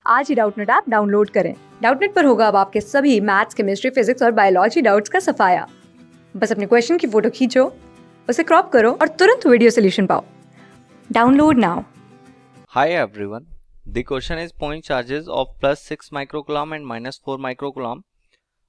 आज ही Doubtnut app download करें। Doubtnut पर होगा अब आपके सभी मैथ्स, केमिस्ट्री, फिजिक्स और बायोलॉजी डाउट्स का सफाया। बस अपने क्वेश्चन की फोटो खींचो, उसे क्रॉप करो और तुरंत वीडियो सोल्यूशन पाओ। Download now. Hi everyone. The question is point charges of plus 6 microcoulomb and minus 4 microcoulomb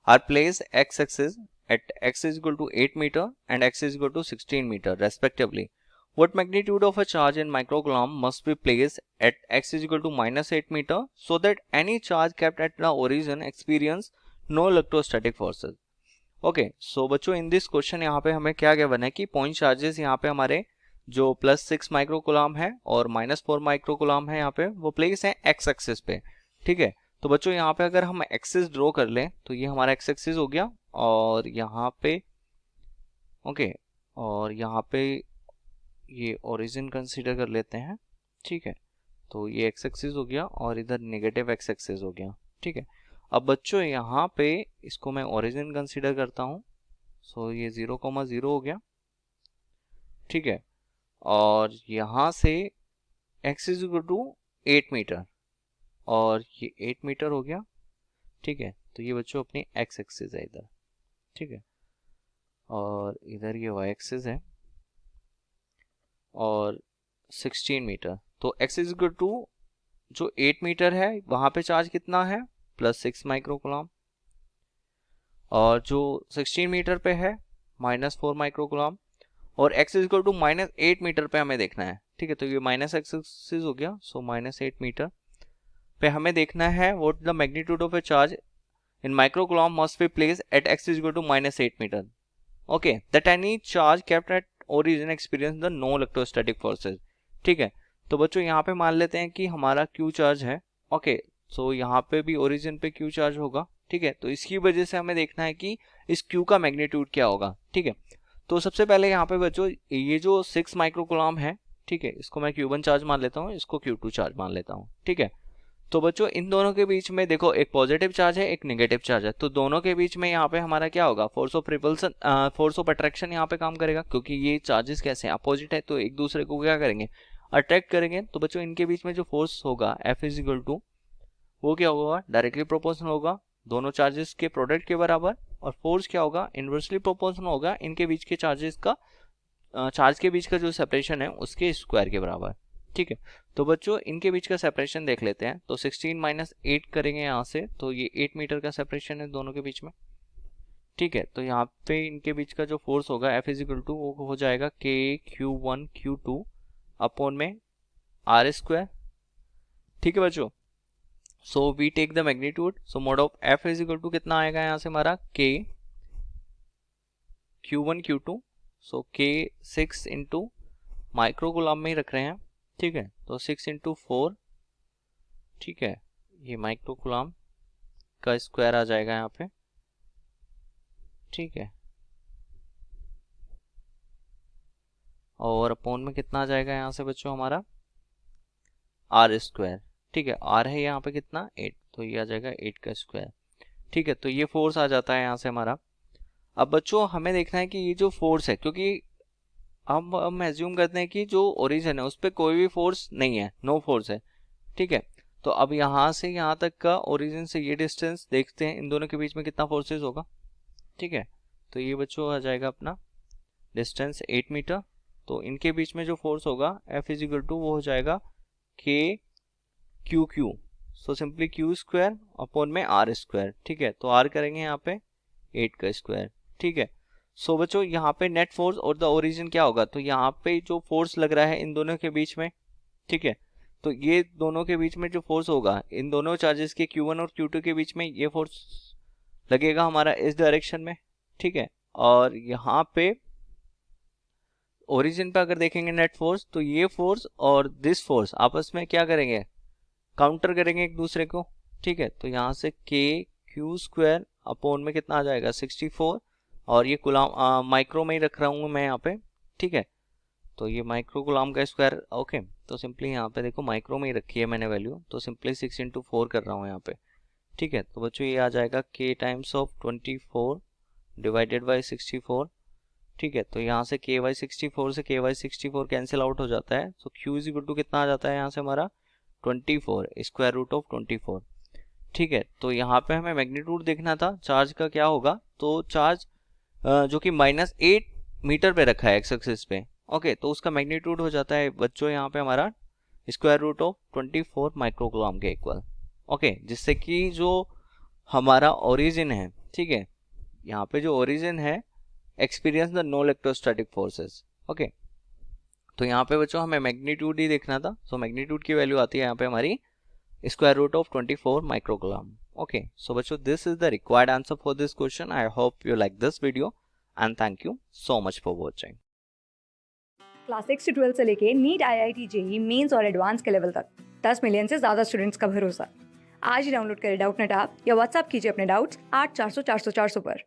are placed x-axis at x is equal to 8 meter and x is equal to 16 meter respectively. What magnitude of a charge in microcoulomb must be placed at x is equal to minus 8 meter so that any charge kept at the origin experience no electrostatic forces. Okay, so बच्चों in this question यहाँ पे हमें क्या given है कि point charges यहाँ पे हमारे जो +6 माइक्रोकुलाम है और -4 माइक्रोकुलाम है यहाँ पे वो प्लेस है एक्स एक्सिस पे। ठीक है, तो बच्चों यहाँ पे अगर हम एक्सिस ड्रॉ कर लें तो ये हमारा एक्स एक्सिस हो गया और यहाँ पे ओके और यहाँ पे ये ओरिजिन कंसीडर कर लेते हैं। ठीक है, तो ये एक्स एक्सिस हो गया और इधर नेगेटिव एक्स एक्सिस हो गया। ठीक है, अब बच्चों यहाँ पे इसको मैं ओरिजिन कंसीडर करता हूँ। सो ये 0,0 हो गया। ठीक है, और यहाँ से x is equal to 8 meter और ये 8 मीटर हो गया। ठीक है, तो ये बच्चों अपनी x एक्सिस है इधर। ठीक है, और इधर ये y एक्सिस है और 16 मीटर। तो x इज इक्वल टू जो 8 मीटर है वहाँ पे चार्ज कितना है +6 माइक्रोकुलाम और जो 16 मीटर पे है -4 माइक्रोकुलाम और x is equal to -8 meter पे हमें देखना है। ठीक है, तो ये माइनस एक्सिस हो गया। सो -8 मीटर पे हमें देखना है what the magnitude of a charge in microcoulomb must be place at x is equal to -8 meter. Okay, that any charge kept at origin experience the no electrostatic forces. ठीक है, तो बच्चों यहाँ पे मान लेते हैं कि हमारा q चार्ज है। ओके, सो यहाँ पे भी ओरिजिन पे q चार्ज होगा। ठीक है, तो इसकी वजह से हमें देखना है कि इस q का मैग्नीट्यूड क्या होगा। ठीक है, तो सबसे पहले यहाँ पे बच्चों ये जो 6 माइक्रोकुलाम है, ठीक है, इसको मैं Q1 चार्ज मान लेता हूँ, इसको Q2 चार्ज मान लेता हूँ। ठीक है, तो बच्चों इन दोनों के बीच में देखो एक पॉजिटिव चार्ज है, एक नेगेटिव चार्ज है, तो दोनों के बीच में यहाँ पे हमारा क्या होगा force of repulsion, force of attraction यहाँ पे काम करेगा क्योंकि ये चार्जेस कैसे हैं अपोजिट है तो एक दूसरे को क्या करेंगे अट्रैक्ट करेंगे। तो बच्चों इनके बीच में जो फोर्स होगा F इज इक्वल टू वो क्या होगा डायरेक्टली प्रोपोर्शनल होगा दोनों चार्जेस के प्रोडक्ट के बराबर और फोर्स क्या होगा इनवर्सली प्रोपोर्शनल होगा इनके बीच के चार्जेस का चार्ज के बीच का जो सेपरेशन है उसके स्क्वायर के बराबर। ठीक है, तो बच्चों इनके बीच का सेपरेशन देख लेते हैं। तो 16 - 8 करेंगे यहाँ से तो ये 8 मीटर का सेपरेशन है दोनों के बीच में। ठीक है, तो यहाँ पे इनके बीच का जो फोर्स होगा F इज इक्वल टू वो हो जाएगा KQ1 Q2 अपॉन में R²। ठीक है बच्चों, so we take the magnitude. So mod of F is equal to कितना आएगा यहाँ से हमारा KQ1 Q2। सो K 6 इंटू माइक्रोकुलाम में ही रख रहे हैं। ठीक है, तो 6 इंटू 4। ठीक है, ये माइक्रोकुलाम का स्क्वायर आ जाएगा यहाँ पे। ठीक है, और अपॉन में कितना आ जाएगा यहाँ से बच्चों हमारा R²। ठीक है, R है यहाँ पे कितना 8, तो ये आ जाएगा 8 का स्क्वायर। ठीक है, तो ये फोर्स आ जाता है यहाँ से हमारा। अब बच्चों हमें देखना है कि ये जो फोर्स है क्योंकि हम एज्यूम करते हैं कि जो ओरिजिन है उस पर कोई भी फोर्स नहीं है, नो फोर्स है। ठीक है, तो अब यहाँ से यहाँ तक का ओरिजिन से ये डिस्टेंस देखते हैं इन दोनों के बीच में कितना फोर्सेस होगा। ठीक है, तो ये बच्चों आ जाएगा अपना डिस्टेंस 8 मीटर। तो इनके बीच में जो फोर्स होगा F इज इक्वल टू वो हो जाएगा KQQ। So simply Q² upon में R²। ठीक है, तो R करेंगे यहाँ पे 8 का स्क्वायर। ठीक है, सो बच्चों यहाँ पे नेट फोर्स और द ओरिजिन क्या होगा तो यहाँ पे जो फोर्स लग रहा है इन दोनों के बीच में। ठीक है, तो ये दोनों के बीच में जो फोर्स होगा इन दोनों चार्जेस के Q1 और Q2 के बीच में ये फोर्स लगेगा हमारा इस डायरेक्शन में। ठीक है, और यहाँ पे ओरिजिन पे अगर देखेंगे नेट फोर्स तो ये फोर्स और दिस फोर्स आपस में क्या करेंगे काउंटर करेंगे एक दूसरे को। ठीक है, तो यहाँ से KQ² अपॉन में कितना आ जाएगा 64 और ये कुलाम माइक्रो में ही रख रहा हूँ मैं यहाँ पे। ठीक है, तो ये माइक्रो गुलाम का स्क्वायर। ओके, तो सिंपली यहाँ पे देखो माइक्रो में ही रखी है मैंने वैल्यू, तो सिंपली 6 इंटू 4 कर रहा हूँ यहाँ पे। ठीक है, तो बच्चों ये आ जाएगा K times of 24 divided by 64। ठीक है, तो यहाँ से KY 64 से KY 64 कैंसिल आउट हो जाता है। सो Q इज इक्वल टू कितना आ जाता है यहाँ से हमारा 24, स्क्वायर रूट ऑफ 24। ठीक है, तो यहाँ पे हमें मैग्नीट्यूड देखना था चार्ज का क्या होगा। तो चार्ज जो कि -8 मीटर पे रखा है एक्स एक्सिस पे, ओके, तो उसका मैग्नीट्यूड हो जाता है बच्चों यहाँ पे हमारा स्क्वायर रूट ऑफ 24 माइक्रोकूलम के इक्वल। ओके, जिससे कि जो हमारा ओरिजिन है, ठीक है, यहाँ पे जो ओरिजिन है experience the no electrostatic forces. Okay, तो यहाँ पे बच्चों हमें मैग्नीट्यूड ही देखना था। सो मैग्नीट्यूड की वैल्यू आती है यहाँ पे हमारी square root of 24 microcoulomb. Okay, so बच्चों this is the required answer for this question. I hope you like this video and thank you so much for watching. Class 6 से 12 से लेके नीट, IIT, JEE मेंस और advance के level तक 10 million से ज़्यादा students का भरोसा। आज ही डाउनलोड करें डाउटनेट ऐप या व्हाट्सएप कीजिए अपने डाउट्स 8400 400 400 पर।